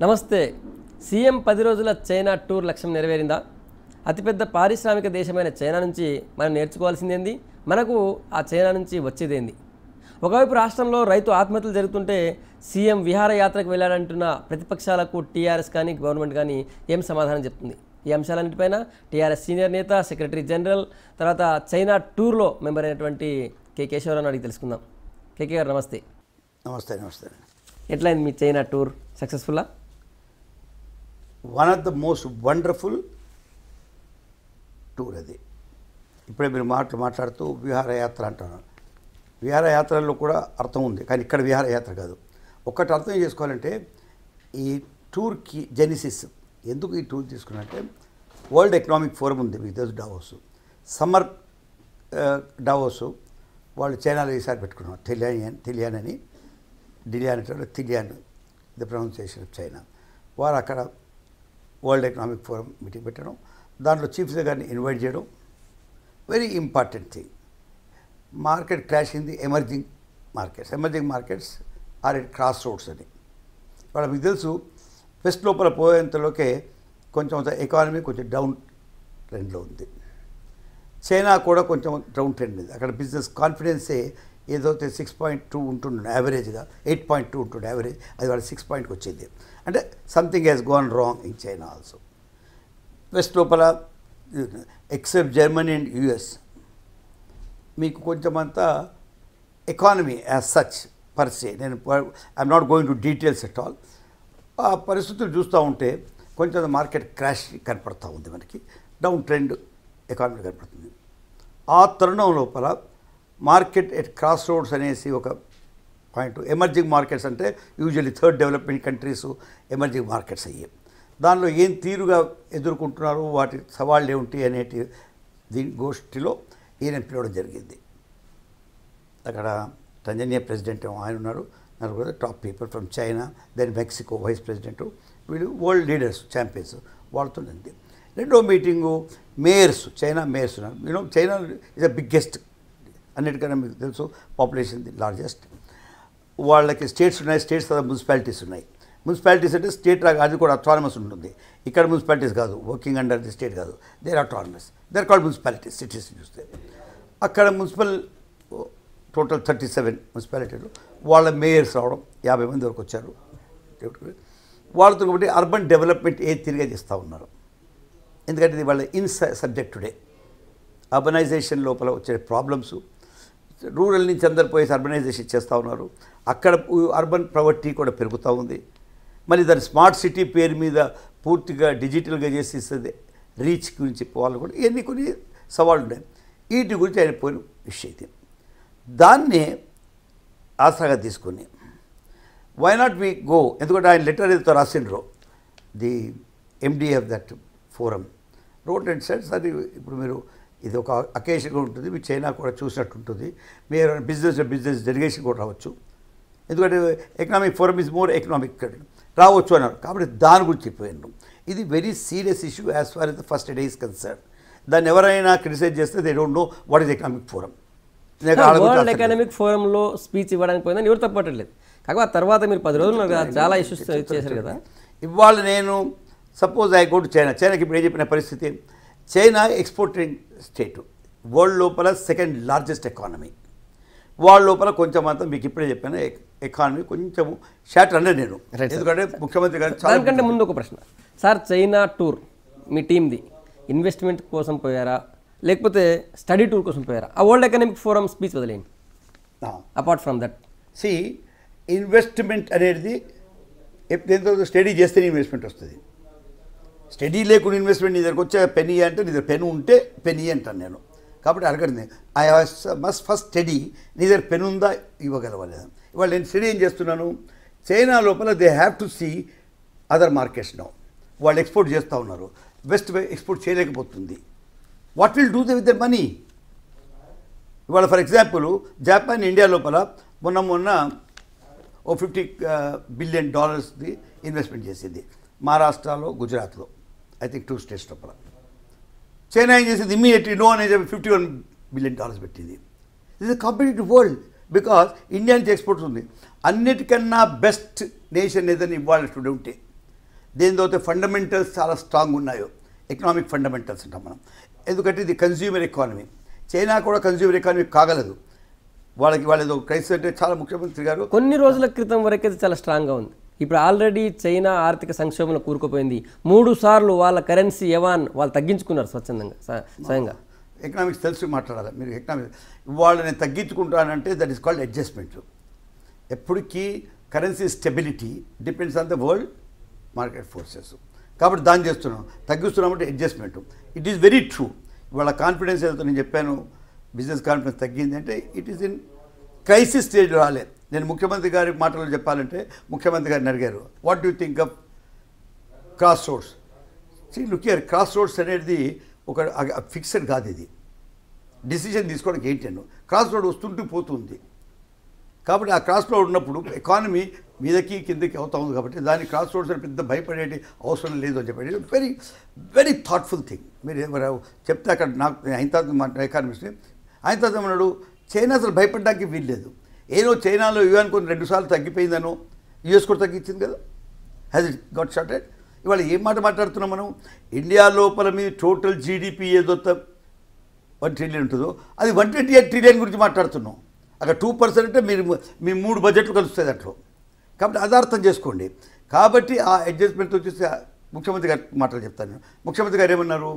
నమస్తే. సీఎం 10 రోజుల China tour లక్ష్యం నెరవేరిందా? అతిపెద్ద పారిశ్రామిక దేశమైన చైనా నుంచి మనం నేర్చుకోవాల్సిందేంది? మనకు ఆ చైనా నుంచి వచ్చేదేంది? ఒకవైపు రాష్ట్రంలో రైతు ఆత్మహత్యలు జరుగుతుంటే సీఎం విహారయాత్రకు వెళ్ళాడంటున్న ప్రతిపక్షాలకు టీఆర్ఎస్ కానీ గవర్నమెంట్ కానీ ఏం సమాధానం చెప్తుంది? ఈ అంశాలన్నిటిపైన టీఆర్ఎస్ సీనియర్ నేత, సెక్రటరీ జనరల్, తర్వాత చైనా టూర్లో మెంబర్ అయినటువంటి కే కేశవరావు అడిగి తెలుసుకుందాం. కేకే గారు నమస్తే. నమస్తే. నమస్తే. ఎట్లయింది మీ చైనా టూర్? సక్సెస్ఫుల్లా? One of the most wonderful tour అది. ఇప్పుడే మీరు మాట్లాడుతూ విహారయాత్ర అంటున్నారు. విహారయాత్రల్లో కూడా అర్థం ఉంది, కానీ ఇక్కడ విహారయాత్ర కాదు. ఒక్కటి అర్థం చేసుకోవాలంటే ఈ టూర్కి జెనిసిస్ ఎందుకు ఈ టూర్ తీసుకున్నారంటే వరల్డ్ ఎకనామిక్ ఫోరం ఉంది, మీకు తెలుసు, డావోస్. సమ్మర్ డావోస్ వాళ్ళు చైనాలో ఈసారి పెట్టుకున్నారు. థిలియాన్ అని, డిలియాన్ అంటే థిలియాన్, ది ప్రొనౌన్సియేషన్ ఆఫ్ చైనా. వారు అక్కడ వరల్డ్ ఎకనామిక్ ఫోరం మీటింగ్ పెట్టడం, దాంట్లో చీఫ్ సెక్రటరీని ఇన్వైట్ చేయడం very important thing. Market crash in the emerging markets are at cross roads అని. వాళ్ళ మీకు తెలుసు, వెస్ట్ లోపల పోయేంతలోకే కొంచెం ఎకానమీ కొంచెం డౌన్ ట్రెండ్లో ఉంది. చైనా కూడా కొంచెం డౌన్ ట్రెండ్ ఉంది. అక్కడ బిజినెస్ కాన్ఫిడెన్సే ఏదో 6.2 ఉంటుండే యావరేజ్గా, 8.2 ఉంటుండే యావరేజ్, అది వాళ్ళ 6 వచ్చింది. అంటే something has gonna wrong in China also. West లోపల ఎక్సెప్ట్ జర్మనీ అండ్ యుఎస్ మీకు కొంచెమంతా ఎకానమీ యాజ్ సచ్ పర్సే, నేను I'm not going to details at all. ఆ పరిస్థితులు చూస్తూ ఉంటే కొంచెం మార్కెట్ క్రాష్ కనపడుతూ ఉంది, మనకి డౌన్ ట్రెండ్ ఎకానమీ కనపడుతుంది. ఆ తరుణం లోపల మార్కెట్ ఎట్ క్రాస్ రోడ్స్ అనేసి ఒక పాయింట్. ఎమర్జింగ్ మార్కెట్స్ అంటే usually third development countries emerging markets అయ్యాయి. దానిలో ఏం తీరుగా ఎదుర్కొంటున్నారు, వాటి సవాళ్ళు ఏమిటి అనేటి దీని గోష్ఠిలో ఈయన పిలవడం జరిగింది. అక్కడ టంజానియా ప్రెసిడెంట్ ఆయన ఉన్నారు, నలుగురు top people from China, then Mexico vice president, వీళ్ళు వరల్డ్ లీడర్స్, ఛాంపియన్స్, వాళ్ళతో ఉంది. రెండో మీటింగు మేయర్స్, చైనా మేయర్స్ ఉన్నారు. You know China is the biggest, అన్నిటికన్నా మీకు తెలుసు పాపులేషన్ ది లార్జెస్ట్. వాళ్ళకి స్టేట్స్ ఉన్నాయి, స్టేట్స్ తర్వాత మున్సిపాలిటీస్ ఉన్నాయి. మున్సిపాలిటీస్ అంటే స్టేట్ లాగా అది కూడా అటానమస్ ఉంటుంది. ఇక్కడ మున్సిపాలిటీస్ కాదు, వర్కింగ్ అండర్ ది స్టేట్ కాదు, they're autonomous, they're called municipalities. Cities చూస్తే అక్కడ మున్సిపల్ టోటల్ 37 మున్సిపాలిటీలు, వాళ్ళ మేయర్స్ రావడం 50 మంది వరకు వచ్చారు. వాళ్ళతో కాబట్టి అర్బన్ డెవలప్మెంట్ తిరిగా చేస్తూ ఉన్నారు. ఎందుకంటే ఇది వాళ్ళ సబ్జెక్ట్ టుడే. అర్బనైజేషన్ లోపల వచ్చే ప్రాబ్లమ్స్, రూరల్ నుంచి అందరు పోయేసి అర్బనైజేషన్ చేస్తూ ఉన్నారు. అక్కడ అర్బన్ ప్రవర్టీ కూడా పెరుగుతూ ఉంది. మరి దాని స్మార్ట్ సిటీ పేరు మీద పూర్తిగా డిజిటల్గా చేసి ఇస్తుంది, రీచ్ గురించి వాళ్ళు కూడా ఇవన్నీ కొన్ని సవాళ్ళు ఉన్నాయి. వీటి గురించి ఆయన పోయిన విషయం. దాన్నే ఆసరాగా తీసుకొని వై నాట్ వి గో, ఎందుకంటే ఆయన లెటర్ ఏదో రాసిండ్రో the MD of that forum road and sets. అది ఇప్పుడు మీరు ఇది ఒక అకేషన్గా ఉంటుంది, మీరు చైనా కూడా చూసినట్టు ఉంటుంది. మీరు బిజినెస్ డెలిగేషన్ కూడా రావచ్చు, ఎందుకంటే economic forum is more economic రావచ్చు అన్నారు. కాబట్టి దాని గురించి చెప్పాను. ఇది very serious issue as far as the first day is concern. దాన్ని ఎవరైనా క్రిటిసైజ్ చేస్తే they don't know what is economic forum. World economic ఫోరంలో స్పీచ్ ఇవ్వడానికి పోయిందని ఎవరు తప్పట్లేదు. కాకపోతే తర్వాత మీరు 10 రోజులు చాలా ఇష్యూస్ చేశారు కదా. ఇవాళ నేను సపోజ్ ఐ గో టు చైనాకి ఇప్పుడు ఏం చెప్పిన పరిస్థితి, చైనా ఎక్స్పోర్టింగ్ స్టేట్, వరల్డ్ లోపల సెకండ్ లార్జెస్ట్ ఎకానమీ. వాళ్ళ లోపల కొంచెం అంతా మీకు ఇప్పుడే చెప్పాను, ఎకానమీ కొంచెం షాటర్ అనే నేను, ఎందుకంటే ముఖ్యమంత్రి గారు. దానికంటే ముందు ఒక ప్రశ్న సార్, చైనా టూర్ మీ టీంది ఇన్వెస్ట్మెంట్ కోసం పోయారా లేకపోతే స్టడీ టూర్ కోసం పోయారా? ఆ వరల్డ్ ఎకనామిక్ ఫోరం స్పీచ్ వదిలేండి. అపార్ట్ ఫ్రమ్ దట్, ఇన్వెస్ట్మెంట్ అనేది ఎంతో స్టడీ చేస్తేనే ఇన్వెస్ట్మెంట్ వస్తుంది. స్టడీ లేకుండా ఇన్వెస్ట్మెంట్ నీ దగ్గరకు వచ్చే పెనీ అంటే నీ దగ్గర పెన్ ఉంటే పెనీ అంటాను నేను. కాబట్టి అడగండి, ఐ మస్ట్ ఫస్ట్ స్టడీ, నీ దగ్గర పెన్ ఉందా ఇవ్వగలవా. ఇవాళ నేను స్టడీ ఏం చేస్తున్నాను, చైనా లోపల they have to see other markets now. వాళ్ళు ఎక్స్పోర్ట్ చేస్తూ ఉన్నారు, వెస్ట్ ఎక్స్పోర్ట్ చేయలేకపోతుంది. What will do with their money? ఇవాళ ఫర్ ఎగ్జాంపుల్ జపాన్ ఇండియా లోపల మొన్న $50 బిలియన్ ఇన్వెస్ట్మెంట్ చేసింది, మహారాష్ట్రలో, గుజరాత్లో, ఐ థింక్ 2 స్టేట్స్ లోపల. చైనా ఏం చేసింది, ఇమ్మీడియట్లీ నో అనేది $51 బిలియన్ పెట్టింది. This is competitive world, because India నుంచి ఎక్స్పోర్ట్స్ ఉంది. అన్నిటికన్నా బెస్ట్ నేషన్ ఏదని ఇవ్వాల్సి ఉంటే దేనితో ఫండమెంటల్స్ చాలా స్ట్రాంగ్ ఉన్నాయో, ఎకనామిక్ ఫండమెంటల్స్ అంటాం మనం. ఎందుకంటే ఇది కన్జ్యూమర్ ఎకానమీ. చైనా కూడా కన్జ్యూమర్ ఎకానమీ కాగలదు. వాళ్ళేదో క్రైసిస్ అంటే చాలా ముఖ్యమంత్రి గారు కొన్ని రోజుల క్రితం వరకైతే చాలా స్ట్రాంగ్గా ఉంది. ఇప్పుడు ఆల్రెడీ చైనా ఆర్థిక సంక్షోభంలో కూరుకుపోయింది. 3 సార్లు వాళ్ళ కరెన్సీ యవాన్ వాళ్ళు తగ్గించుకున్నారు స్వచ్ఛందంగా స్వయంగా. ఎకనామిక్స్ తెలిసి మాట్లాడాలి మీరు. ఎకనామిక్స్ వాళ్ళని తగ్గించుకుంటానంటే దట్ ఈస్ కాల్డ్ అడ్జస్ట్మెంట్. ఎప్పటికీ currency stability depends on the world market forces. కాబట్టి దాన్ని చేస్తున్నాం, తగ్గిస్తున్నామంటే adjustment. It is very true. వాళ్ళ కాన్ఫిడెన్స్ ఏదైతే నేను చెప్పాను, బిజినెస్ కాన్ఫిడెన్స్ తగ్గింది అంటే it is in crisis stage రాలే. నేను ముఖ్యమంత్రి గారి మాటలు చెప్పాలంటే ముఖ్యమంత్రి గారిని అడిగారు, what do think of cross roads? Look here, cross roads అనేది ఒక ఫిక్స్డ్ కాదు. ఇది డిసిషన్ తీసుకోవడానికి ఏంటి అను, క్రాస్ రోడ్ వస్తుంటూ పోతుంది. కాబట్టి ఆ క్రాస్ రోడ్ ఉన్నప్పుడు ఎకానమీ మీదకి కిందకి అవుతా ఉంది. కాబట్టి దాన్ని క్రాస్ రోడ్స్ అని పెద్ద భయపడేటి అవసరం లేదు అని చెప్పి వెరీ వెరీ థాట్ఫుల్ థింగ్. మీరు ఎవరు చెప్తే అక్కడ నాకు ఆయన ఎకానమిస్ట్ని ఆయన అన్నాడు, చైనా అసలు భయపడడానికి వీల్లేదు. ఏదో చైనాలో యువాన్ కొన్ని 2 సార్లు తగ్గిపోయిందనో, యుఎస్ కూడా తగ్గించింది కదా, హ్యాజ్ ఇట్ గాట్ షార్టెడ్. ఇవాళ ఏం మాట మాట్లాడుతున్నాం మనం? ఇండియా లోపల మీ టోటల్ జీడిపి ఏదో 1 ట్రిలియన్ ఉంటుందో అది 128 ట్రిలియన్ గురించి మాట్లాడుతున్నాం. అక్కడ 2% అంటే మీరు మీ 3 బడ్జెట్లు కలుస్తాయి దాంట్లో. కాబట్టి అది అర్థం చేసుకోండి. కాబట్టి ఆ అడ్జస్ట్మెంట్ వచ్చేసి ముఖ్యమంత్రి గారి మాటలు చెప్తాను. ముఖ్యమంత్రి గారు ఏమన్నారు,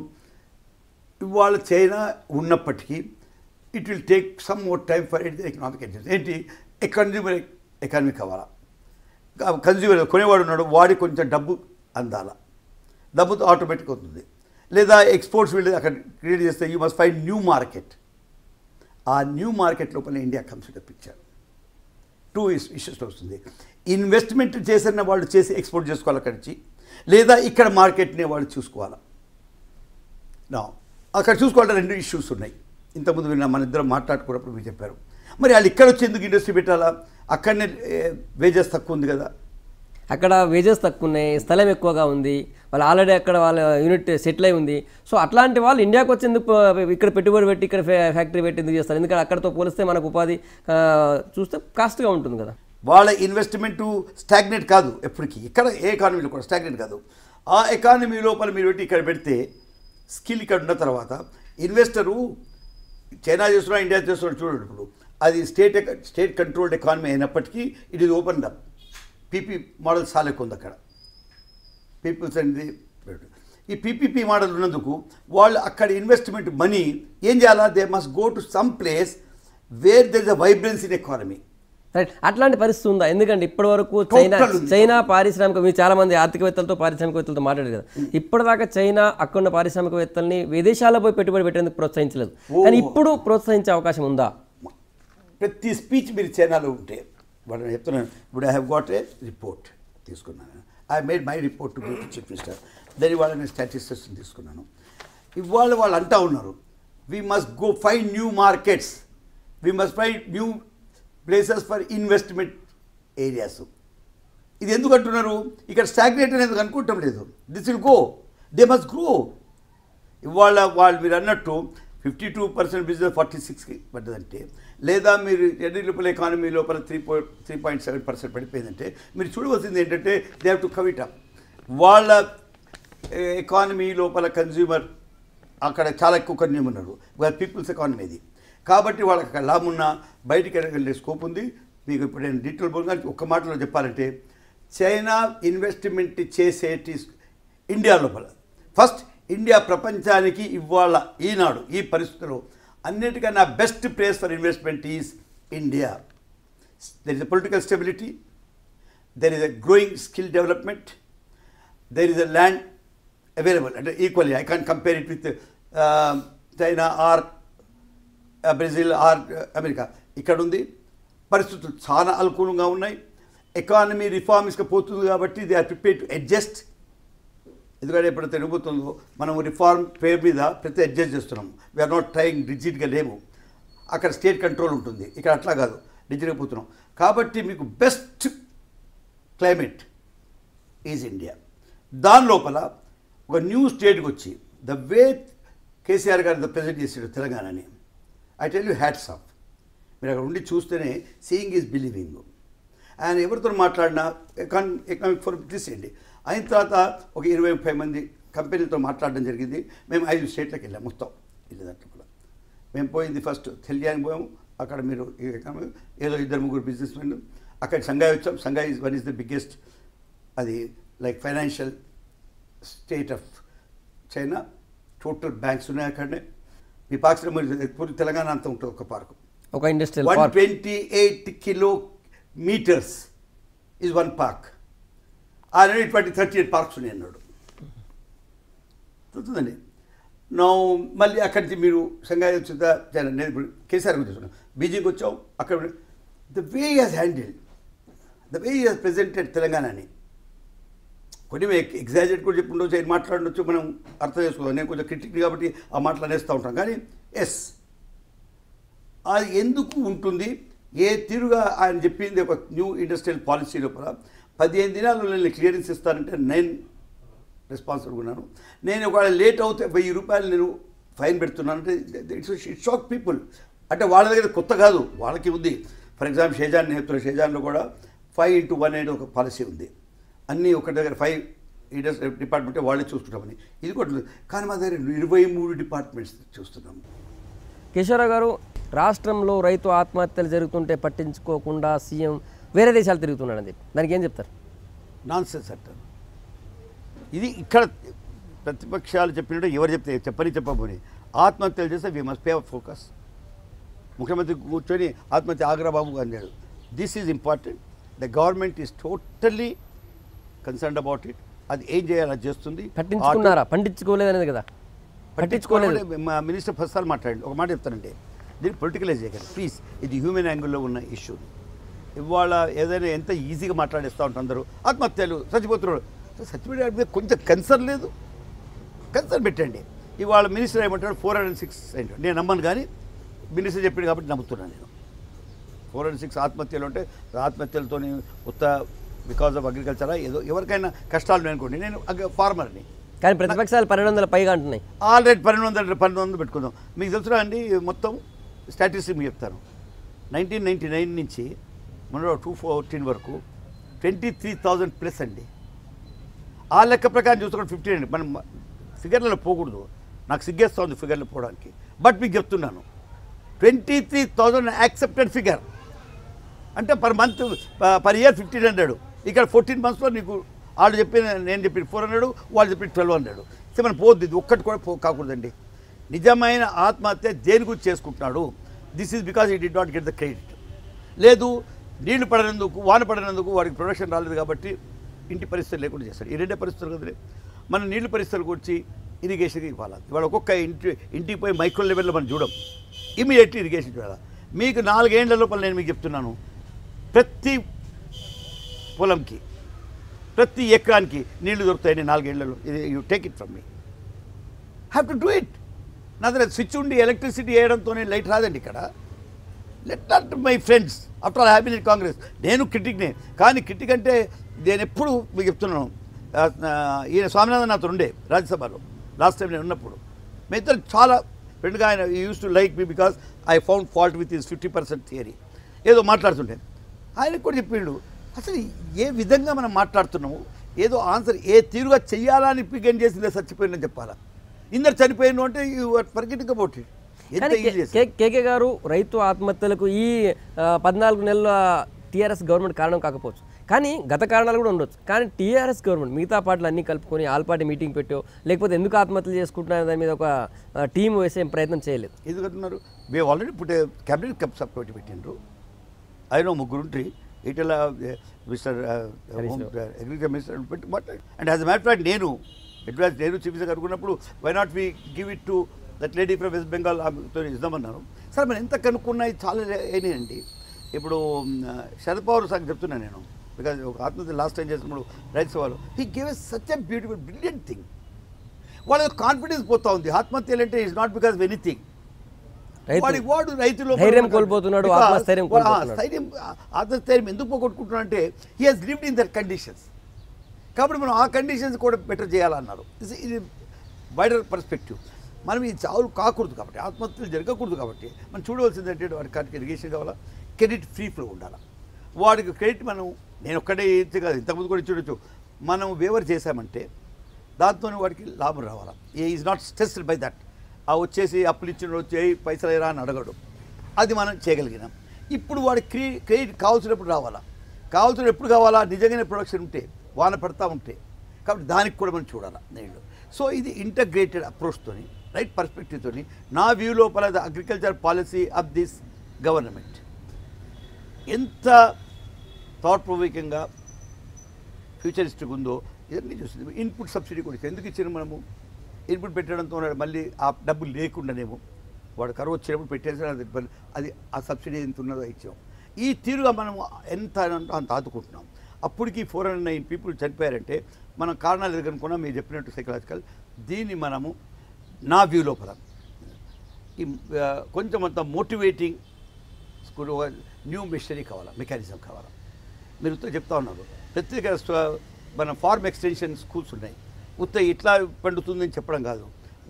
ఇవాళ చైనా ఉన్నప్పటికీ it will take some more time for it economic adjust. ఏంటి, కన్జ్యూమర్ ఎకానమీ కావాలా, కన్జ్యూమర్ కొనేవాడు ఉన్నాడు, వాడి కొంచెం డబ్బు అందాల, డబ్బుతో ఆటోమేటిక్ అవుతుంది. లేదా ఎక్స్పోర్ట్స్ వీళ్ళు అక్కడ క్రియేట్ చేస్తే you must find new market. ఆ న్యూ మార్కెట్ లోపల India comes to the picture. 2 ఇష్యూస్లో వస్తుంది. ఇన్వెస్ట్మెంట్ చేసిన వాళ్ళు చేసి ఎక్స్పోర్ట్ చేసుకోవాలి అక్కడి నుంచి, లేదా ఇక్కడ మార్కెట్ని వాళ్ళు చూసుకోవాలా. నా అక్కడ చూసుకోవాలంటే 2 ఇష్యూస్ ఉన్నాయి. ఇంతకుముందు మన ఇద్దరం మాట్లాడుకున్నప్పుడు మీరు చెప్పారు. మరి వాళ్ళు ఇక్కడ వచ్చి ఎందుకు ఇండస్ట్రీ పెట్టాలా? అక్కడనే వేజెస్ తక్కువ ఉంది కదా. అక్కడ వేజెస్ తక్కువ ఉన్నాయి, స్థలం ఎక్కువగా ఉంది, వాళ్ళు ఆల్రెడీ అక్కడ వాళ్ళ యూనిట్ సెటిల్ అయి ఉంది. సో అట్లాంటి వాళ్ళు ఇండియాకి వచ్చేందుకు ఇక్కడ పెట్టుబడి పెట్టి ఇక్కడ ఫ్యాక్టరీ పెట్టి ఎందుకు చేస్తారు? ఎందుకంటే అక్కడతో పోలిస్తే మనకు ఉపాధి చూస్తే కాస్ట్గా ఉంటుంది కదా. వాళ్ళ ఇన్వెస్ట్మెంటు స్టాగ్నేట్ కాదు ఎప్పటికీ. ఇక్కడ ఏ ఎకానమీలో కూడా స్టాగ్నేట్ కాదు. ఆ ఎకానమీ లోపల మీరు పెట్టి ఇక్కడ పెడితే స్కిల్ ఇక్కడ ఉన్న తర్వాత ఇన్వెస్టరు చైనా చేస్తున్నా ఇండియా చేస్తున్నా చూడండి. ఇప్పుడు అది స్టేట్ కంట్రోల్డ్ ఎకానమీ అయినప్పటికీ it is open up. PP model చాలా ఎక్కువ ఉంది అక్కడ. పీపుల్స్ అనేది ఈ పీపీపీ మోడల్ ఉన్నందుకు వాళ్ళు అక్కడ ఇన్వెస్ట్మెంట్ మనీ ఏం చేయాలా, they must go to some place where there is a vibrance in economy. Right, అట్లాంటి పరిస్థితి ఉందా? ఎందుకంటే ఇప్పటివరకు చైనా పారిశ్రామిక, మీరు చాలా మంది ఆర్థికవేత్తలతో పారిశ్రామికవేత్తలతో మాట్లాడారు కదా, ఇప్పటిదాకా చైనా అక్కడున్న పారిశ్రామికవేత్తల్ని విదేశాల్లో పోయి పెట్టుబడి పెట్టేందుకు ప్రోత్సహించలేదు. కానీ ఇప్పుడు ప్రోత్సహించే అవకాశం ఉందా? ప్రతి స్పీచ్ మీరు చైనాలో ఉంటే వాళ్ళని చెప్తున్నాను. ఇప్పుడు I have got a report తీసుకున్నాను. I made my report to chief minister. దాని వాళ్ళని స్టాటిస్టిక్స్ తీసుకున్నాను. ఇవాళ వాళ్ళు అంటా ఉన్నారు, we must go find new markets, we must find new places for investment areas. ఇది ఎందుకు అంటున్నారు? ఇక్కడ స్టాగ్నేట్ అని ఎందుకు అనుకుంటాం లేదు. This will go, they must grow. ఇవాళ వాళ్ళు మీరు అన్నట్టు 52% బిజినెస్ 46కి పడ్డదంటే, లేదా మీరు ఎన్ని రూపాయల ఎకానమీ లోపల 3.7% పడిపోయిందంటే మీరు చూడవలసింది ఏంటంటే దే హ్యావ్ టు కవిట్ అప్. వాళ్ళ ఎకానమీ లోపల కన్జ్యూమర్ అక్కడ చాలా ఎక్కువ కన్జ్యూమర్ ఉన్నారు. పీపుల్స్ ఎకానమీ ఇది. కాబట్టి వాళ్ళకి అక్కడ లాభం ఉన్న బయటికి వెళ్ళే స్కోప్ ఉంది. మీకు ఇప్పుడు నేను డీటెయిల్ బోల్గా ఒక్క మాటలో చెప్పాలంటే, చైనా ఇన్వెస్ట్మెంట్ చేసేటి ఇండియా లోపల ఫస్ట్ ఇండియా ప్రపంచానికి ఇవాళ ఈనాడు ఈ పరిస్థితుల్లో అన్నిటికన్నా best place for investment is India. There is a political stability, there is a growing skill development, there is a land available అంటే equally. I can't compare it with China or Brazil or America. ఇక్కడ ఉంది, పరిస్థితులు చాలా అనుకూలంగా ఉన్నాయి. Economy రిఫార్మ్స్కి పోతుంది కాబట్టి they are prepared to adjust. ఎందుకంటే ఎప్పుడైతే తిరుగుతుందో మనం రిఫార్మ్ పేరు మీద ప్రతి అడ్జస్ట్ చేస్తున్నాం. వీఆర్ నాట్ ట్రయింగ్ రిజిడ్గా లేము. అక్కడ స్టేట్ కంట్రోల్ ఉంటుంది, ఇక్కడ అట్లా కాదు, రిజిడ్గా పోతున్నాం. కాబట్టి మీకు బెస్ట్ క్లైమేట్ ఈజ్ ఇండియా. దాని లోపల ఒక న్యూ స్టేట్కి వచ్చి ద వే కేసీఆర్ గారు ప్రజెంట్ చేసాడు తెలంగాణని, I tell you hats off. మీరు అక్కడ ఉండి చూస్తేనే సీయింగ్ ఈజ్ బిలీవింగ్. ఆయన ఎవరితో మాట్లాడినా ఎకనామిక్ ఫోరం తీసేయండి, అయిన తర్వాత ఒక 20-30 మంది కంపెనీలతో మాట్లాడడం జరిగింది. మేము 5 స్టేట్లకు వెళ్ళాం మొత్తం వెళ్ళే దాంట్లో కూడా. మేము పోయింది ఫస్ట్ థెల్యానికి పోయాము. అక్కడ మీరు ఏదో 2-3 బిజినెస్ మెన్. అక్కడ సంఘాయ్ వచ్చాం. సంఘాయ్ వన్ ఈజ్ ద బిగ్గెస్ట్, అది like financial state of China. Total banks ఉన్నాయి అక్కడనే. మీ పార్క్స్లో పూర్తి తెలంగాణ అంతా ఉంటుంది ఒక పార్కు. ఒక industrial 128 kilometres is one park. Already 38 parks ఉన్నాయి అన్నాడు. చూస్తుందండి. మళ్ళీ అక్కడి నుంచి మీరు సంఘాయ్ వచ్చిందా నేను ఇప్పుడు కేసీఆర్ గురించి చూస్తున్నాను. బీజేపీకి వచ్చాం. అక్కడ the way has handle, the way has presented తెలంగాణని. కొన్ని ఎగ్జాజరేట్ కూడా చెప్పుకుంటూ ఆయన మాట్లాడవచ్చు, మనం అర్థం చేసుకోవాలి. నేను కొంచెం క్రిటిక్ కాబట్టి ఆ మాటలు అనేస్తూ ఉంటాం. కానీ ఎస్, అది ఎందుకు ఉంటుంది, ఏ తీరుగా ఆయన చెప్పింది ఒక న్యూ ఇండస్ట్రియల్ పాలసీ లోపల 15 దినాల్లో నేను క్లియరెన్స్ ఇస్తానంటే నేను రెస్పాన్సిబుల్గా ఉన్నాను. నేను ఒకవేళ లేట్ అవుతే 1000 రూపాయలు నేను ఫైన్ పెడుతున్నాను అంటే ఇట్ షాక్ పీపుల్. అంటే వాళ్ళ దగ్గర కొత్త కాదు, వాళ్ళకి ఉంది. ఫర్ ఎగ్జాంపుల్ షేజాన్ నేతృత్వ షేజాన్లో కూడా 5x1 అనేది ఒక పాలసీ ఉంది. అన్నీ ఒక దగ్గర 5 డిపార్ట్మెంటే వాళ్ళే చూసుకుంటామని. ఇది కూడా కానీ మా దగ్గర 23 డిపార్ట్మెంట్స్ చూస్తున్నాము. కేశవరావు గారు, రాష్ట్రంలో రైతు ఆత్మహత్యలు జరుగుతుంటే పట్టించుకోకుండా సీఎం వేరే దేశాలు తిరుగుతున్నాడని చెప్పి దానికి ఏం చెప్తారు? నాన్సెన్స్ అంటారు. ఇది ఇక్కడ ప్రతిపక్షాలు చెప్పినట్టు ఎవరు చెప్తే చెప్పబోని ఆత్మహత్యలు చేస్తే we must pay our focus. ముఖ్యమంత్రి కూర్చొని ఆత్మహత్య ఆగ్రాబాబు అన్నాడు. This is important. The government is totally concerned about it. అది ఏం చేయాలి అది చేస్తుంది. పట్టించుకున్నారా? పట్టించుకోలేదు అనేది కదా. పట్టించుకోలేదు. మా మినిస్టర్ ఫస్ట్ మాట్లాడండి. ఒక మాట చెప్తానండి, దీన్ని పొలిటికలైజ్ చేయగలరు ప్లీజ్. ఇది హ్యూమన్ యాంగిల్లో ఉన్న ఇష్యూ. ఇవాళ ఏదైనా ఎంత ఈజీగా మాట్లాడేస్తూ ఉంటారు అందరూ. ఆత్మహత్యలు, చచ్చిపోతున్నారు. చచ్చిపోయే కొంచెం కన్సర్న్ లేదు, కన్సర్న్ పెట్టండి. ఇవాళ మినిస్టర్ ఏమంటాడు 406 అంటాడు. నేను నమ్మను, కానీ మినిస్టర్ చెప్పాడు కాబట్టి నమ్ముతున్నాను నేను. 406 ఆత్మహత్యలు అంటే ఆత్మహత్యలతో ఉత్త బికాజ్ ఆఫ్ అగ్రికల్చరా ఏదో ఎవరికైనా కష్టాలు అనుకోండి. నేను ఫార్మర్ని, కానీ ప్రతిపక్షాలు 1200 పైగా అంటున్నాయి. ఆల్రెడీ 1200 పెట్టుకుందాం. మీకు తెలుసురా అండి, మొత్తం స్టాటిస్టిక్ మీకు చెప్తాను. 1999 నుంచి మన 2014 వరకు 23,000 ప్లస్ అండి. ఆ లెక్క ప్రకారం చూసుకుంటే 15 అండి. మనం ఫిగర్లలో పోకూడదు, నాకు సిగ్గేస్తూ ఉంది ఫిగర్లో పోవడానికి. బట్ మీకు చెప్తున్నాను 23,000 యాక్సెప్టెడ్ ఫిగర్. అంటే పర్ మంత్ పర్ ఇయర్ 1,500. ఇక్కడ 14 మంత్స్లో నీకు వాళ్ళు చెప్పిన నేను చెప్పిన 400, వాళ్ళు చెప్పిన 1,200. సో మనం పోద్ది, ఇది ఒక్కటి కూడా కాకూడదండి. నిజమైన ఆత్మహత్య దేని గురించి చేసుకుంటున్నాడు? దిస్ ఈజ్ బికాజ్ ఈ did not get the credit. లేదు, నీళ్లు పడినందుకు, వాన పడినందుకు వాడికి ప్రొడక్షన్ రాలేదు కాబట్టి ఇంటి పరిస్థితులు లేకుండా చేస్తాడు. ఈ రెండే పరిస్థితులు కదలే. మన నీళ్ళు పరిస్థితులకు వచ్చి ఇరిగేషన్కి ఇవ్వాలి. ఇవాళ ఒక్కొక్క ఇంటికి పోయి మైక్రో లెవెల్లో మనం చూడం, ఇమీడియట్లీ ఇరిగేషన్ చూడాలి. మీకు 4 ఏళ్ల లోపల నేను మీకు చెప్తున్నాను, ప్రతి పొలంకి ప్రతి ఎకరానికి నీళ్లు దొరుకుతాయని 4 ఏళ్లలో. ఇది you take it from me, have to do it. నా దగ్గర స్విచ్ ఉండి ఎలక్ట్రిసిటీ వేయడంతోనే లైట్ రాదండి ఇక్కడ. Let not my friends after all have been in Congress. నేను క్రిటిక్నే, కానీ క్రిటిక్ అంటే నేను ఎప్పుడు మీకు చెప్తున్నాను. ఈయన స్వామినాథన్ నాతో ఉండే రాజ్యసభలో లాస్ట్ టైం నేను ఉన్నప్పుడు. మీ ఇద్దరు చాలా ఫ్రెండ్గా ఆయన use to like me because I found fault with his 50% theory. ఏదో మాట్లాడుతుంటే ఆయనకు కూడా చెప్పిండు, అసలు ఏ విధంగా మనం మాట్లాడుతున్నాము, ఏదో ఆన్సర్ ఏ తీరుగా చెయ్యాలని పిగన్ చేసిందే చచ్చిపోయిందని చెప్పాలా. ఇందరు చనిపోయిన అంటే you are forgetting about it. K K గారు, రైతు ఆత్మహత్యలకు ఈ 14 నెలల టీఆర్ఎస్ గవర్నమెంట్ కారణం కాకపోవచ్చు, కానీ గత కారణాలు కూడా ఉండొచ్చు. కానీ టీఆర్ఎస్ గవర్నమెంట్ మిగతా పార్టీలు అన్నీ కలుపుకొని ఆల్ పార్టీ మీటింగ్ పెట్టో, లేకపోతే ఎందుకు ఆత్మహత్యలు చేసుకుంటున్నారు దాని మీద ఒక టీం వేసే ప్రయత్నం చేయలేదు. ఎందుకంటున్నారు? మేము ఆల్రెడీ ఇప్పుడు క్యాబినెట్ సబ్ కమిటీ పెట్టిండ్రు. ఆయన 3 ఉంటే ఇటలా మిస్టర్ అగ్రికల్చర్ మినిస్టర్ పెట్టి మాట్లాడి. And as a matter fact నేను అడ్వాన్స్ నేను చీఫ్ మినిస్టర్ అనుకున్నప్పుడు why not we give it to that lady from West Bengal, ఆమెతో ఇద్దామన్నాను. సరే మనం ఎంత కనుక్కున్నాయి చాలా అయినాయండి. ఇప్పుడు శరద్ పవార్ సార్ చెప్తున్నాను నేను, బికాజ్ ఒక ఆత్మహత్య లాస్ట్ టైం చేసినప్పుడు రైతుసభలో he gives such a beautiful brilliant thing. వాళ్ళ కాన్ఫిడెన్స్ పోతా ఉంది. ఆత్మహత్యలు అంటే it's not because of anything. వాడు రైతులు కోల్పోతున్నాడు, ఆత్మస్థైర్యం ఎందుకు పోగొట్టుకుంటున్నాడు అంటే he has lived in that conditions. కాబట్టి మనం ఆ కండిషన్స్ కూడా బెటర్ చేయాలన్నారు. ఇది వైడర్ పర్స్పెక్టివ్. మనం ఈ చావులు కాకూడదు కాబట్టి, ఆత్మహత్యలు జరగకూడదు కాబట్టి మనం చూడవలసింది అంటే వాడికి ఇరిగేషన్ కావాలా, క్రెడిట్ ఫ్రీ ఫ్లో ఉండాలి. వాడికి క్రెడిట్ మనం నేను ఒక్కడే కాదు, ఇంతకుముందు కూడా చూడొచ్చు. మనం వేవర్ చేశామంటే దాంతో వాడికి లాభం రావాలా. Is not stressed by that. ఆ వచ్చేసి అప్పులు ఇచ్చిన వచ్చి పైసలు ఎరా అని అడగడు. అది మనం చేయగలిగినాం. ఇప్పుడు వాడి క్రెడిట్ కావాల్సినప్పుడు రావాలా, కావాల్సిన ఎప్పుడు కావాలా, నిజంగానే ప్రొడక్షన్ ఉంటే, వాన పడతా ఉంటే. కాబట్టి దానికి కూడా మనం చూడాలా నేను. సో ఇది ఇంటగ్రేటెడ్ అప్రోచ్తోని, రైట్ పర్స్పెక్టివ్తోని నా వ్యూ లోపల the agriculture policy of this government ఎంత థాట్ ప్రొవోకింగ్గా ఫ్యూచరిస్టిక్ ఉందో ఇవన్నీ చూస్తుంది. ఇన్పుట్ సబ్సిడీ కూడా ఎందుకు ఇచ్చిన మనము, ఇన్పుట్ పెట్టడంతో మళ్ళీ ఆ డబ్బులు లేకుండానేమో వాడు కరువు వచ్చినప్పుడు పెట్టేసి అది ఆ సబ్సిడీ ఎంత ఉన్నదో ఇచ్చాం. ఈ తీరుగా మనం ఎంత అంత ఆదుకుంటున్నాం. అప్పటికి 409 పీపుల్ చనిపోయారంటే మనం కారణాలు ఎదుర్కొనుకున్నా మీరు చెప్పినట్టు సైకలాజికల్. దీన్ని మనము నా వ్యూ లోపల ఈ కొంచెం అంత మోటివేటింగ్ న్యూ మిషనరీ కావాలా, మెకానిజం కావాలా. మీరు చెప్తా ఉన్నారు ప్రత్యేక మన ఫార్మ్ ఎక్స్టెన్షన్ స్కూల్స్ ఉన్నాయి. ఇట్లా పండుతుందని చెప్పడం కాదు,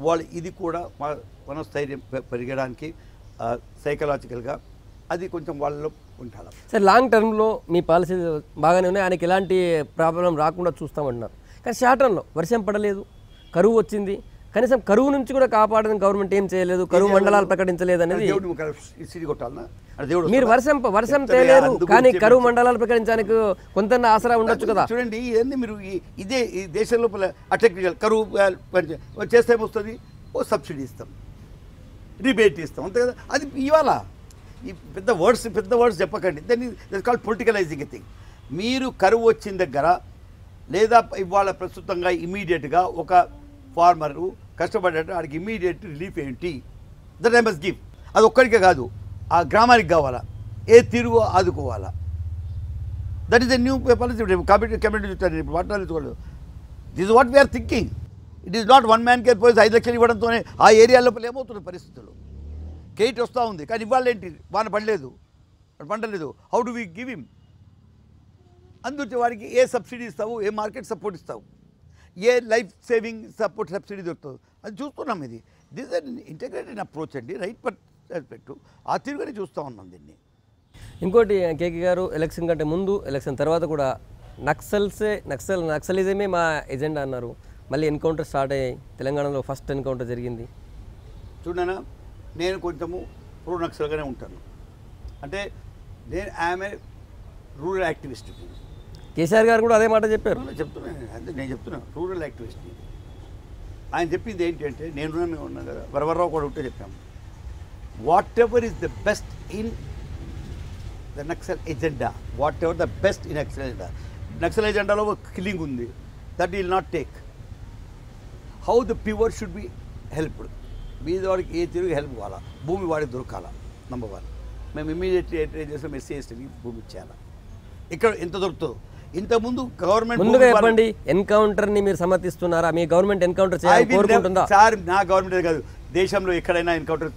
వాళ్ళు ఇది కూడా మనస్థైర్యం పెరగడానికి సైకలాజికల్గా అది కొంచెం వాళ్ళలో ఉండాలి. సార్ లాంగ్ టర్మ్లో మీ పాలసీ బాగానే ఉన్నాయి, ఆయనకి ఎలాంటి ప్రాబ్లం రాకుండా చూస్తామంటున్నారు. కానీ షార్ట్ టర్మ్లో వర్షం పడలేదు, కరువు వచ్చింది, కనీసం కరువు నుంచి కూడా కాపాడడం గవర్నమెంట్ ఏం చేయలేదు, కరువు మండలాలు ప్రకటించలేదు అనేది. మీరు వర్షం తేలేదు కానీ కరువు మండలాలు ప్రకటించడానికి కొంత ఆసరా ఉండొచ్చు కదా. చూడండి ఇవన్నీ మీరు ఇదే ఈ దేశం లోపల అటెక్నికల్ కరువు చేస్తే ఏమొస్తుంది, ఓ సబ్సిడీ ఇస్తాం, రిబేట్ ఇస్తాం, అంతే కదా. అది ఇవాళ ఈ పెద్ద వర్డ్స్ చెప్పకండి. దాన్ని దట్స్ కాల్డ్ పొలిటికలైజింగ్ థింగ్. మీరు కరువు వచ్చిన దగ్గర లేదా ఇవాళ ప్రస్తుతంగా ఇమీడియట్గా ఒక ఫార్మరు కష్టపడ్డట్టు వాడికి ఇమీడియట్ రిలీఫ్ ఏంటి, దట్ ఐ మస్ట్ గివ్. అది ఒక్కడికే కాదు, ఆ గ్రామానికి కావాలా, ఏ తీరుగో ఆదుకోవాలా. That is the new policy. Committee చూస్తారు మాట్లాడుకోలేదు. This is what we are thinking. It is not one man care పోయి 5 లక్షలు ఇవ్వడంతోనే ఆ ఏరియా లోపల ఏమవుతున్న పరిస్థితులు. కేట్ వస్తూ ఉంది కానీ ఇవాళ ఏంటి, వాన పండలేదు. How do we give him? అందుకే వాడికి ఏ సబ్సిడీ ఇస్తావు, ఏ మార్కెట్ సపోర్ట్ ఇస్తావు, ఏ లైఫ్ సేవింగ్ సబ్సిడీ దొరుకుతుంది, అది చూస్తున్నాం. దిస్ అన్ ఇంటగ్రేటెడ్ అప్రోచ్ అండి, రైట్ పర్స్పెక్టివ్. ఆ తీరుగానే చూస్తూ ఉన్నాం దీన్ని. ఇంకోటి కేకే గారు, ఎలక్షన్ కంటే ముందు ఎలక్షన్ తర్వాత కూడా నక్సలిజమే మా ఎజెండా అన్నారు. మళ్ళీ ఎన్కౌంటర్ స్టార్ట్ అయ్యాయి. తెలంగాణలో ఫస్ట్ ఎన్కౌంటర్ జరిగింది. చూడనా, నేను కొంచెము ప్రో నక్సల్గానే ఉంటాను. అంటే నేను ఆమె రూరల్ యాక్టివిస్ట్. కేసీఆర్ గారు కూడా అదే మాట చెప్పారు. నేను చెప్తున్నాను రూరల్ యాక్టివిస్ట్ని. ఆయన చెప్పింది ఏంటంటే, నేను ఉన్నాను కదా, వరవరరావు కూడా ఉంటే చెప్పాము, whatever is the best in the Naxal agenda, whatever the best in Naxal ఎజెండాలో కిల్లింగ్ ఉంది, that will not take. How the poor should be helped. బీదవాడికి ఏ తిరిగి హెల్ప్ కావాలా, భూమి వాడికి దొరకాలా. నంబర్ 1 మేము ఇమ్మీడియట్లీ ఏం చేస్తాం, ఎస్సీ ఎస్టీకి భూమి ఇచ్చేయాలా. ఇక్కడ ఎంత దొరుకుతుందో. ఇంతకుముందు గవర్నమెంట్ ముందుగా చెప్పండి, ఎన్కౌంటర్ని మీరు సమర్థిస్తున్నారా? మీ గవర్నమెంట్ ఎన్కౌంటర్ చేయాలని కోరుకుంటుందా? సార్ నా గవర్నమెంట్ కాదు, దేశంలో ఎక్కడైనా ఎన్కౌంటర్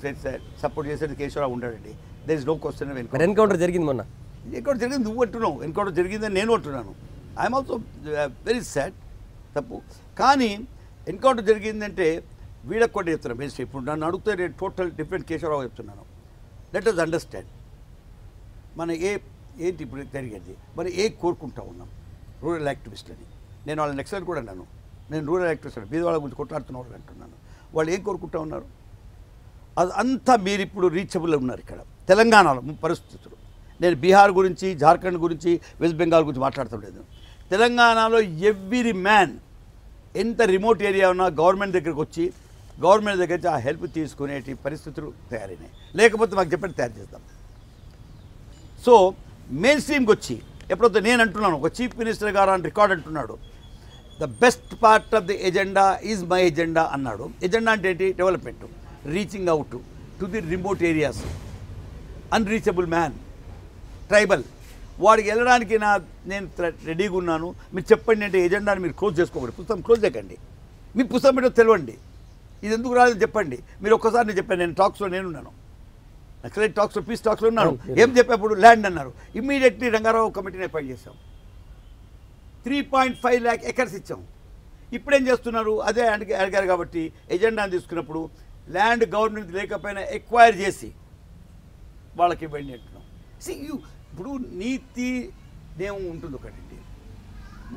సపోర్ట్ చేసేది కేశవరావు ఉండడండి. There is no question. Encounter జరిగింది మొన్న. ఎన్కౌంటర్ జరిగింది నువ్వు అంటున్నావు, ఎన్కౌంటర్ జరిగిందని నేను అంటున్నాను. I'm also very sad. తప్పు. కానీ ఎన్కౌంటర్ జరిగిందంటే వీళ్ళకి కూడా చెప్తున్నాను బేస్ట్. ఇప్పుడు నన్ను అడిగితే నేను టోటల్ డిఫరెంట్ కేశవరావు చెప్తున్నాను. లెట్ అస్ అండర్స్టాండ్ మన ఏంటి ఇప్పుడు జరిగేది, మరి కోరుకుంటా ఉన్నాం రూరల్ యాక్టివిస్ట్లని. నేను వాళ్ళని నెక్స్ట్ కూడా అన్నాను, నేను రూరల్ యాక్టివిస్ట్ బీదవాళ్ళ గురించి కొట్లాడుతున్న వాళ్ళు అంటున్నాను. వాళ్ళు ఏం కోరుకుంటా ఉన్నారు? అది అంతా మీరు ఇప్పుడు రీచబుల్ ఉన్నారు. ఇక్కడ తెలంగాణలో పరిస్థితులు, నేను బీహార్ గురించి, జార్ఖండ్ గురించి, వెస్ట్ బెంగాల్ గురించి మాట్లాడటం. తెలంగాణలో ఎవ్రీ మ్యాన్ ఎంత రిమోట్ ఏరియా ఉన్నా గవర్నమెంట్ దగ్గరికి వచ్చి గవర్నమెంట్ దగ్గర నుంచి ఆ హెల్ప్ తీసుకునేటి పరిస్థితులు తయారైనాయి. లేకపోతే మాకు చెప్పండి, తయారు చేద్దాం. సో మెయిన్ స్ట్రీమ్కి వచ్చి ఎప్పుడైతే నేను అంటున్నాను, ఒక చీఫ్ మినిస్టర్ గారు అని రికార్డ్ అంటున్నాడు, the best part of the agenda is my agenda అన్నాడు. ఎజెండా అంటే ఏంటి? Development, reaching out to the remote areas, unreachable man, tribal. వాడికి వెళ్ళడానికి నేను రెడీగా ఉన్నాను. మీరు చెప్పండి అంటే ఎజెండాని మీరు క్లోజ్ చేసుకోకూడదు. పుస్తకం క్లోజ్ చేయకండి. మీ పుస్తకం ఏంటో తెలియండి, ఇది ఎందుకు రాలేదు చెప్పండి. మీరు ఒక్కసారి నేను చెప్పాను, నేను టాక్స్లో నేనున్నాను, నక్సలైట్ టాక్స్లో, పీస్ టాక్స్లో ఉన్నాను. ఏం చెప్పేప్పుడు ల్యాండ్ అన్నారు. ఇమ్మీడియట్లీ రంగారావు కమిటీని అపాయింట్ చేశాం. 3.5 lakh acres ఇచ్చాం. ఇప్పుడేం చేస్తున్నారు? అదే అడిగారు కాబట్టి ఎజెండాని తీసుకున్నప్పుడు ల్యాండ్ గవర్నమెంట్ లేకపోయినా ఎక్వైర్ చేసి వాళ్ళకి ఇవ్వండి అంటున్నాం. ఇప్పుడు నీతి నేమం ఉంటుంది ఒకటండి.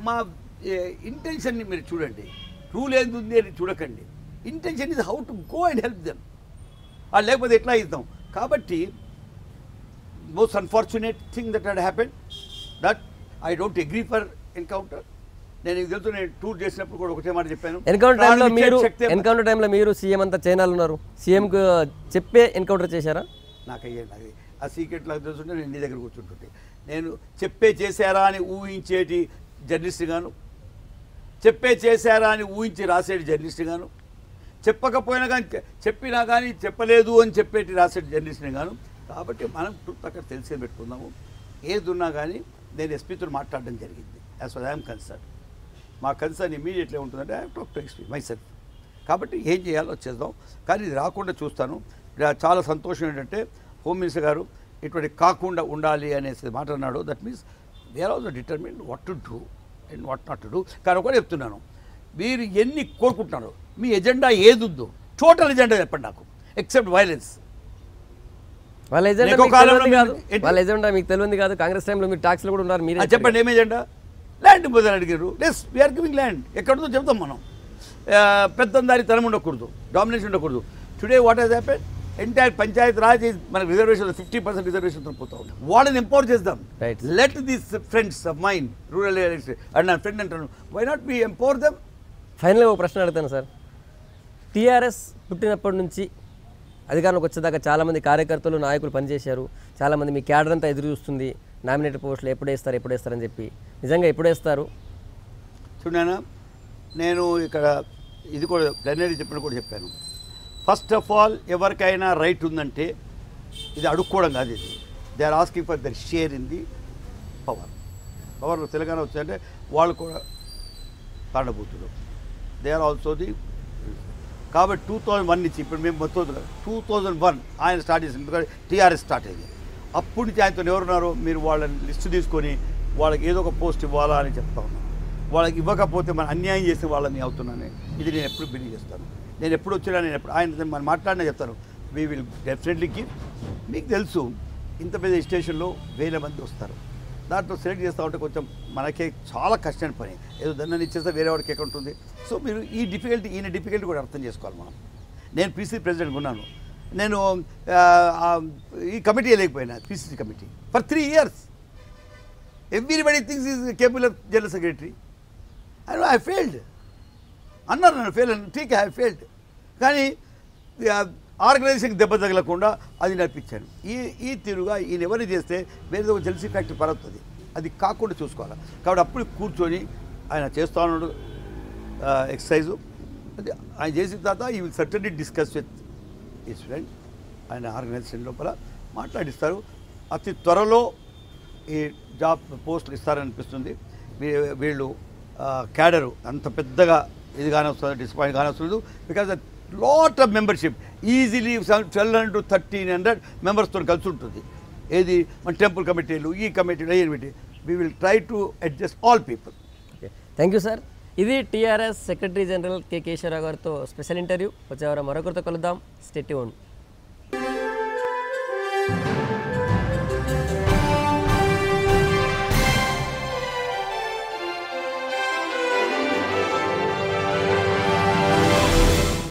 మా ఇంటెన్షన్ని మీరు చూడండి. రూల్ ఏంది ఉంది అని చూడకండి. Intention is how to go and help them. లేకపోతే ఎట్లా ఇద్దాం. కాబట్టి most unfortunate thing that had happen, that I don't agree for encounter. నేను ఇది తెలుసు, నేను టూర్ చేసినప్పుడు కూడా ఒకటే మాట చెప్పాను. ఎన్కౌంటర్ టైంలో మీరు సీఎం అంతా చైనాలో ఉన్నారు, సీఎంకు చెప్పే ఎన్కౌంటర్ చేశారా? నాకు అయ్యేది ఆ సీక్రెట్ లాగా తెలుసుంటే నేను నీ దగ్గర కూర్చుంటుంటే. నేను చెప్పే చేశారా అని ఊహించేటి జర్నలిస్ట్ గాను, చెప్పే చేశారా అని ఊహించి రాసేటి జర్నలిస్ట్ గాను, చెప్పకపోయినా కానీ చెప్పినా కానీ చెప్పలేదు అని చెప్పేటి రాసేటి జర్నలిస్ట్ని గాను. కాబట్టి మనం ట్రూత్ అక్కడ తెలిసే పెట్టుకుందాము. ఏది ఉన్నా కానీ నేను ఎస్పీతో మాట్లాడడం జరిగింది. యాజ్ ఫర్ ఐఎమ్ కన్సర్న్, మా కన్సర్న్ ఇమీడియట్లీ ఉంటుందంటే I talk to SP my self. కాబట్టి ఏం చేయాలో చేద్దాం, కానీ ఇది రాకుండా చూస్తాను. చాలా సంతోషం ఏంటంటే హోమ్ మినిస్టర్ గారు ఇటువంటి కాకుండా ఉండాలి అనేసి మాట అన్నాడు. That means we are also determine what to do and what not to do. కానీ ఒకటి చెప్తున్నాను, మీరు ఎన్ని కోరుకుంటున్నారు, మీ ఎజెండా ఏది ఉందో టోటల్ ఎజెండా చెప్పండి నాకు, ఎక్సెప్ట్ వైలెన్స్. వాళ్ళ ఎజెండా మీకు తెలియదు కాదు. కాంగ్రెస్ టైంలో మీరు ట్యాక్స్లో కూడా ఉన్నారు. మీరు చెప్పండి ఏం ఎజెండా? ల్యాండ్ మొదలు అడిగారు. Yes we are giving land. ఎక్కడుందో చెప్తాం మనం. పెద్దందారి తనం ఉండకూడదు, డామినేషన్ ఉండకూడదు. Today what has happen, entire panchayat raj మనకు రిజర్వేషన్ 50% రిజర్వేషన్ పోతా ఉంది. వాళ్ళని ఎంపవర్ చేద్దాం. Let these friends of mind rural areas and నా ఫ్రెండ్ అంటాను, why not be empower them. ఫైనల్గా ఒక ప్రశ్న అడుగుతాను సార్. టీఆర్ఎస్ పుట్టినప్పటి నుంచి అధికారంలోకి వచ్చేదాకా చాలామంది కార్యకర్తలు నాయకులు పనిచేశారు. చాలామంది మీ క్యాడర్ అంతా ఎదురు చూస్తుంది, నామినేటెడ్ పోస్టులు ఎప్పుడు వేస్తారని చెప్పి. నిజంగా ఎప్పుడు వేస్తారు? చూడానా, నేను ఇక్కడ ఇది కూడా ప్లెనరీ చెప్పిన కూడా చెప్పాను. ఫస్ట్ ఆఫ్ ఆల్ ఎవరికైనా రైట్ ఉందంటే ఇది అడుక్కోవడం కాదు. ఇది they are asking for their share in the power. Telangana వచ్చిందంటే వాళ్ళు కూడా కాండబూతులు. They are also the. కాబట్టి 2001 నుంచి ఇప్పుడు మేము మొత్తం 2001 ఆయన స్టార్ట్ చేసింది, ఎందుకంటే టీఆర్ఎస్ స్టార్ట్ అయింది. అప్పటి నుంచి ఆయనతో ఎవరున్నారో మీరు వాళ్ళని లిస్టు తీసుకొని వాళ్ళకి ఏదో ఒక పోస్ట్ ఇవ్వాలా అని చెప్తా ఉన్నాను. వాళ్ళకి ఇవ్వకపోతే మనం అన్యాయం చేసే వాళ్ళని అవుతున్నాను. ఇది నేను ఎప్పుడు బిలీవ్ చేస్తాను. నేను ఎప్పుడు వచ్చినా నేను ఎప్పుడు ఆయన మనం మాట్లాడినా చెప్తాను, వీ విల్ డెఫినెట్లీ గివ్. మీకు తెలుసు ఇంత పెద్ద స్టేషన్లో 1000 మంది వస్తారు. దాంట్లో సెలెక్ట్ చేస్తూ ఉంటే కొంచెం మనకే చాలా కష్టమైన పని. ఏదో దాన్ని ఇచ్చేస్తే వేరే వాడికి ఎక్కడ ఉంటుంది. సో మీరు ఈయన డిఫికల్టీ కూడా అర్థం చేసుకోవాలి మనం. నేను పీసీ ప్రెసిడెంట్గా ఉన్నాను. నేను ఈ కమిటీ లేకపోయినా PCC committee for 3 years. Everybody things is cable of general secretary. I failed అన్నారు, నన్ను ఫెయిల్ అని. ఠీక్, ఐ ఫెయిల్డ్. కానీ ఆర్గనైజేషన్కి దెబ్బ తగలకుండా అది నడిపించాను. ఈ తీరుగా ఈయన ఎవరిని చేస్తే వేరే ఒక జెల్సీ ఫ్యాక్టరీ పరవుతుంది. అది కాకుండా చూసుకోవాలి. కాబట్టి అప్పుడు కూర్చొని ఆయన చేస్తూ ఉన్నాడు ఎక్సర్సైజు. అది ఆయన చేసిన తర్వాత ఈ will certainly discuss with his friend. ఆయన ఆర్గనైజేషన్ లోపల మాట్లాడిస్తారు. అతి త్వరలో ఈ జాబ్ పోస్టులు ఇస్తారనిపిస్తుంది. వీళ్ళు క్యాడరు అంత పెద్దగా ఇది కానీ వస్తుంది, డిస్పాయింట్ కానీ వస్తుంది. Because lot of membership easily 1200 to 1300 మెంబర్స్తో కలిసి ఉంటుంది. ఏది మన టెంపుల్ కమిటీలు, ఈ కమిటీలు, ఏమిటి, we will try to adjust all people. Okay, thank you sir. ఇది TRS secretary general K Keshava Rao గారితో స్పెషల్ ఇంటర్వ్యూ. వచ్చేవారం మరొకరితో కలుద్దాం. Stay tuned.